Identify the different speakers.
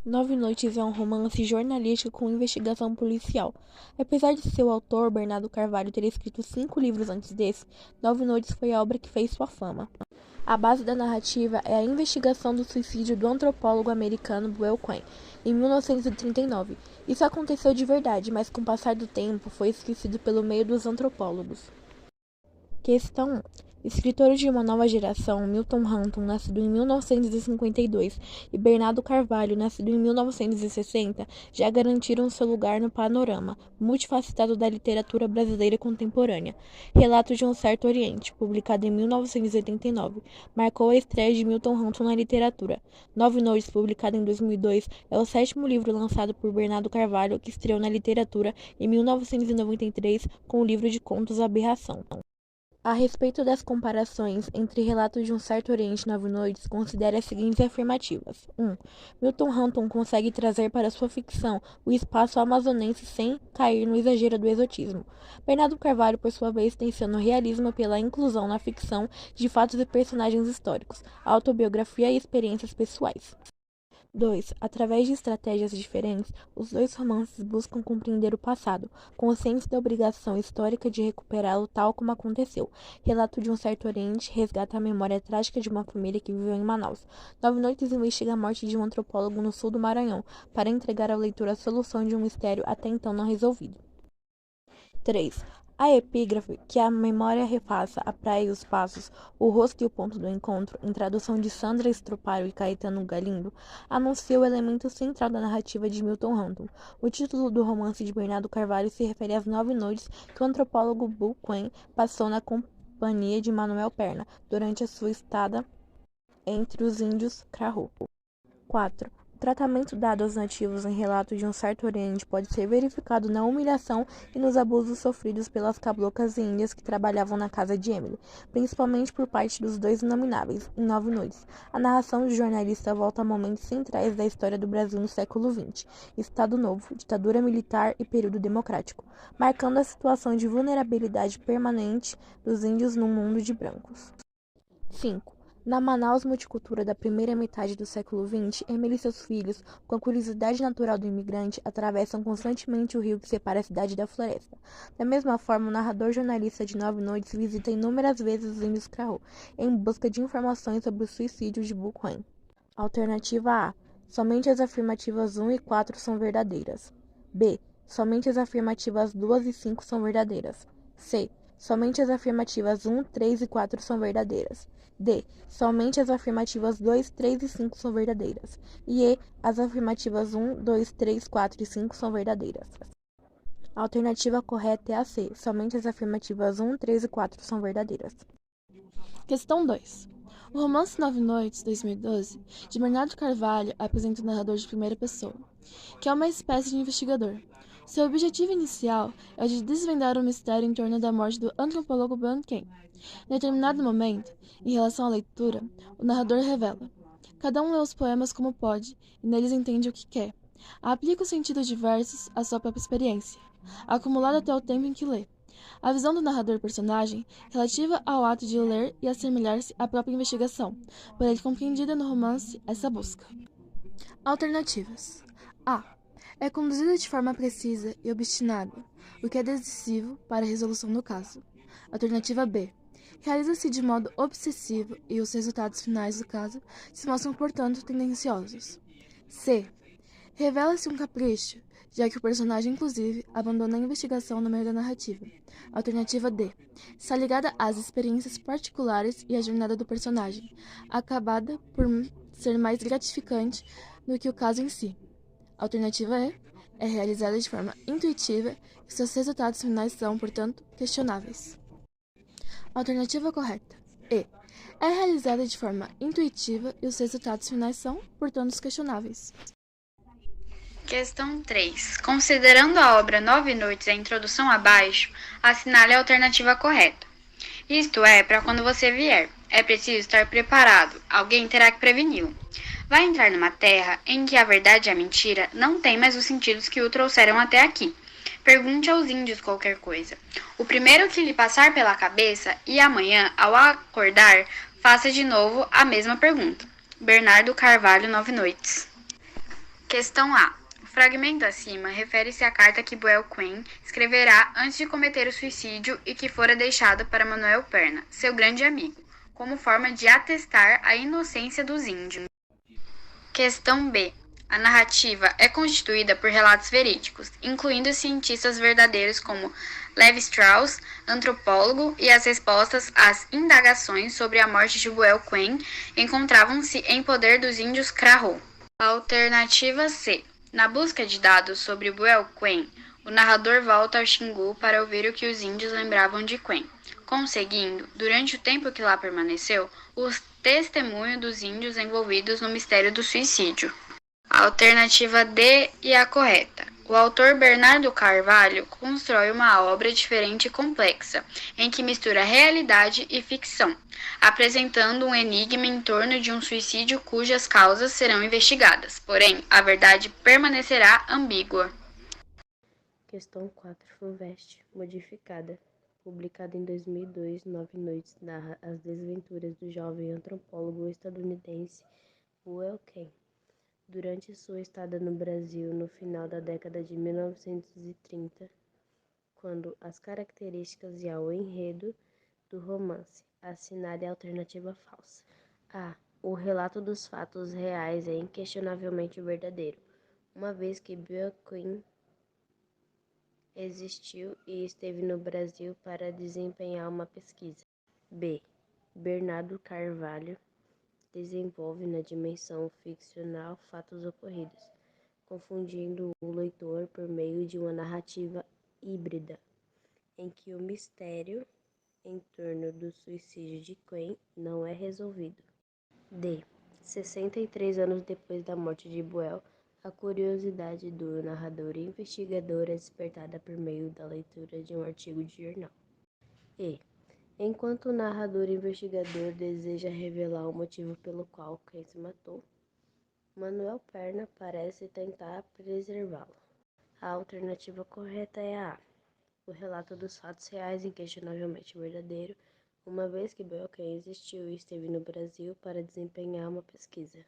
Speaker 1: Nove Noites é um romance jornalístico com investigação policial. Apesar de seu autor, Bernardo Carvalho, ter escrito 5 livros antes desse, Nove Noites foi a obra que fez sua fama. A base da narrativa é a investigação do suicídio do antropólogo americano Buell Quinn, em 1939. Isso aconteceu de verdade, mas com o passar do tempo foi esquecido pelo meio dos antropólogos. Questão 1. Escritores de uma nova geração, Milton Hanton, nascido em 1952, e Bernardo Carvalho, nascido em 1960, já garantiram seu lugar no panorama multifacetado da literatura brasileira contemporânea. Relato de um Certo Oriente, publicado em 1989, marcou a estreia de Milton Hanton na literatura. Nove Noites, publicado em 2002, é o 7º livro lançado por Bernardo Carvalho, que estreou na literatura em 1993 com o livro de contos Aberração. A respeito das comparações entre Relatos de um Certo Oriente e Nove Noites, considere as seguintes afirmativas. 1. Milton Hanton consegue trazer para sua ficção o espaço amazonense sem cair no exagero do exotismo. Bernardo Carvalho, por sua vez, tenciona o realismo pela inclusão na ficção de fatos e personagens históricos, autobiografia e experiências pessoais. 2. Através de estratégias diferentes, os dois romances buscam compreender o passado, conscientes da obrigação histórica de recuperá-lo tal como aconteceu. Relato de um Certo Oriente resgata a memória trágica de uma família que viveu em Manaus. Nove Noites investiga a morte de um antropólogo no sul do Maranhão, para entregar ao leitor a solução de um mistério até então não resolvido. 3. A epígrafe, que a memória refaça a praia e os passos, o rosto e o ponto do encontro, em tradução de Sandra Estroparo e Caetano Galindo, anuncia o elemento central da narrativa de Milton Hanton. O título do romance de Bernardo Carvalho se refere às 9 noites que o antropólogo Bull Quinn passou na companhia de Manuel Perna, durante a sua estada entre os índios Crahu. 4. O tratamento dado aos nativos em Relato de um Certo Oriente pode ser verificado na humilhação e nos abusos sofridos pelas cablocas índias que trabalhavam na casa de Emily, principalmente por parte dos dois inomináveis, em Nove Noites. A narração do jornalista volta a momentos centrais da história do Brasil no século XX, Estado Novo, ditadura militar e período democrático, marcando a situação de vulnerabilidade permanente dos índios num mundo de brancos. 5. Na Manaus multicultura da primeira metade do século XX, Emily e seus filhos, com a curiosidade natural do imigrante, atravessam constantemente o rio que separa a cidade da floresta. Da mesma forma, o narrador jornalista de Nove Noites visita inúmeras vezes os índios Crow, em busca de informações sobre o suicídio de Bull Quinn. Alternativa A. Somente as afirmativas 1 e 4 são verdadeiras. B. Somente as afirmativas 2 e 5 são verdadeiras. C. Somente as afirmativas 1, 3 e 4 são verdadeiras. D. Somente as afirmativas 2, 3 e 5 são verdadeiras. E E. As afirmativas 1, 2, 3, 4 e 5 são verdadeiras. A alternativa correta é a C. Somente as afirmativas 1, 3 e 4 são verdadeiras.
Speaker 2: Questão 2. O romance Nove Noites, 2012, de Bernardo Carvalho, apresenta o narrador de primeira pessoa, que é uma espécie de investigador. Seu objetivo inicial é o de desvendar o mistério em torno da morte do antropólogo Buell Quinn. Em determinado momento, em relação à leitura, o narrador revela: cada um lê os poemas como pode, e neles entende o que quer. Aplica os sentidos diversos à sua própria experiência, acumulada até o tempo em que lê. A visão do narrador-personagem, relativa ao ato de ler e assemelhar-se à própria investigação, por ele compreendida no romance essa busca. Alternativas: A. É conduzida de forma precisa e obstinada, o que é decisivo para a resolução do caso. Alternativa B. Realiza-se de modo obsessivo e os resultados finais do caso se mostram, portanto, tendenciosos. C. Revela-se um capricho, já que o personagem, inclusive, abandona a investigação no meio da narrativa. Alternativa D. Está ligada às experiências particulares e à jornada do personagem, acabada por ser mais gratificante do que o caso em si. Alternativa E. É realizada de forma intuitiva e seus resultados finais são, portanto, questionáveis. Alternativa correta. E. É realizada de forma intuitiva e os resultados finais são, portanto, questionáveis.
Speaker 3: Questão 3. Considerando a obra Nove Noites a introdução abaixo, assinale a alternativa correta. Isto é, para quando você vier. É preciso estar preparado. Alguém terá que preveni-lo. Vai entrar numa terra em que a verdade e a mentira não têm mais os sentidos que o trouxeram até aqui. Pergunte aos índios qualquer coisa. O primeiro que lhe passar pela cabeça, e amanhã, ao acordar, faça de novo a mesma pergunta. Bernardo Carvalho, Nove Noites. Questão A. O fragmento acima refere-se à carta que Buell Quinn escreverá antes de cometer o suicídio e que fora deixada para Manuel Perna, seu grande amigo, como forma de atestar a inocência dos índios. Questão B. A narrativa é constituída por relatos verídicos, incluindo cientistas verdadeiros como Levi Strauss, antropólogo, e as respostas às indagações sobre a morte de Buell Quinn encontravam-se em poder dos índios Crow. Alternativa C. Na busca de dados sobre Buell Quinn, o narrador volta ao Xingu para ouvir o que os índios lembravam de Quinn, conseguindo, durante o tempo que lá permaneceu, o testemunho dos índios envolvidos no mistério do suicídio. A alternativa D é a correta. O autor Bernardo Carvalho constrói uma obra diferente e complexa, em que mistura realidade e ficção, apresentando um enigma em torno de um suicídio cujas causas serão investigadas, porém, a verdade permanecerá ambígua.
Speaker 4: Questão 4. FUVEST, modificada. Publicada em 2002, Nove Noites narra as desventuras do jovem antropólogo estadunidense Buell Quinn durante sua estada no Brasil no final da década de 1930, quando as características e o enredo do romance. Assinale a alternativa falsa. A. O relato dos fatos reais é inquestionavelmente verdadeiro, uma vez que Buell Quinn existiu e esteve no Brasil para desempenhar uma pesquisa. B. Bernardo Carvalho desenvolve na dimensão ficcional fatos ocorridos, confundindo o leitor por meio de uma narrativa híbrida, em que o mistério em torno do suicídio de Quinn não é resolvido. D. 63 anos depois da morte de Buell, a curiosidade do narrador e investigador é despertada por meio da leitura de um artigo de jornal. E. Enquanto o narrador e investigador deseja revelar o motivo pelo qual Quinn se matou, Manuel Perna parece tentar preservá-lo. A alternativa correta é a A. O relato dos fatos reais inquestionavelmente verdadeiro, uma vez que Buell Quinn existiu e esteve no Brasil para desempenhar uma pesquisa.